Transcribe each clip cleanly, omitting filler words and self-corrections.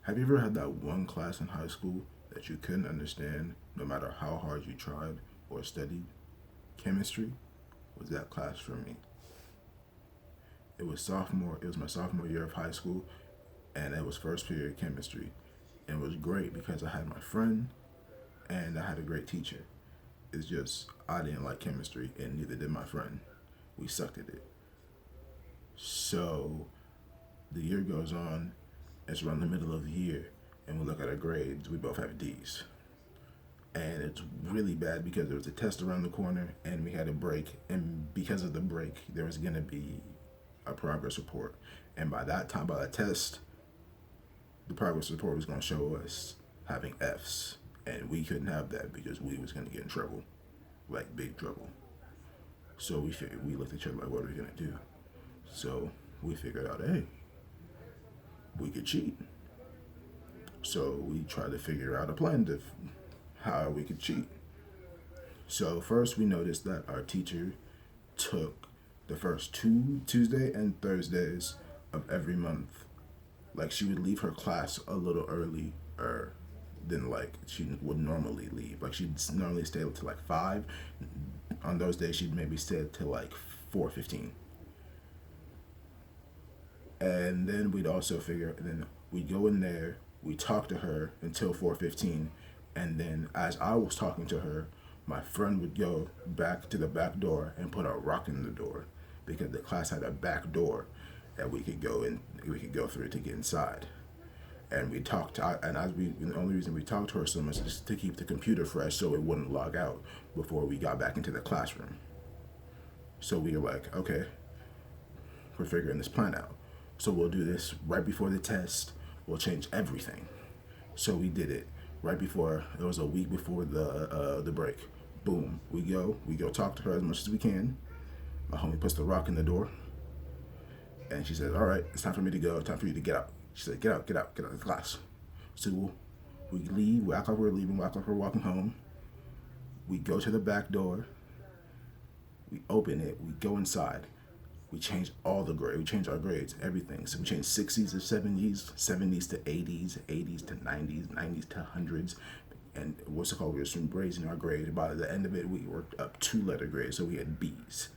Have you ever had that one class in high school that you couldn't understand no matter how hard you tried or studied? Chemistry was that class for me. It was my sophomore year of high school, and it was first period chemistry. And it was great because I had my friend and I had a great teacher. It's just I didn't like chemistry and neither did my friend. We sucked at it. So the year goes on, it's around the middle of the year, and we look at our grades, we both have D's. And it's really bad because there was a test around the corner and we had a break, and because of the break there was going to be a progress report, and by that time, by the test, the progress report was going to show us having F's, and we couldn't have that because we was going to get in trouble, like big trouble. So we looked at each other like, what are we going to do? So we figured out, hey, we could cheat. So we tried to figure out a plan to how we could cheat. So first we noticed that our teacher took the first two Tuesday and Thursdays of every month. Like she would leave her class a little earlier than like she would normally leave. Like she'd normally stay till like 5. On those days she'd maybe stay till like 4:15. And then we'd go in there, we talk to her until 4:15, and then as I was talking to her, my friend would go back to the back door and put a rock in the door because the class had a back door that we could go through to get inside. And we talked the only reason we talked to her so much is to keep the computer fresh so it wouldn't log out before we got back into the classroom. So we were like, okay, we're figuring this plan out. So we'll do this right before the test. We'll change everything. So we did it right before. It was a week before the break. Boom. We go talk to her as much as we can. My homie puts the rock in the door, and she says, "All right, it's time for me to go. Time for you to get out." She said, "Get out of the class." So we leave. We act like we're leaving. We act like we're walking home. We go to the back door. We open it. We go inside. We change all the grades. We change our grades, everything. So we change 60s to 70s, 70s to 80s, 80s to 90s, 90s to 100s. And what's it called? We were just raising our grade. By the end of it, we were up 2-letter grades, so we had B's.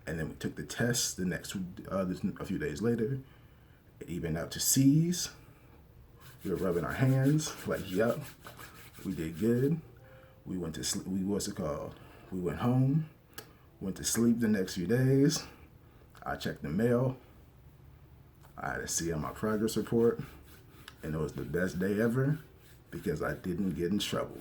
And then we took the test a few days later. It evened out to C's. We were rubbing our hands like, yep, we did good. We went to sleep. We went home, went to sleep the next few days. I checked the mail. I had a C on my progress report, and it was the best day ever because I didn't get in trouble.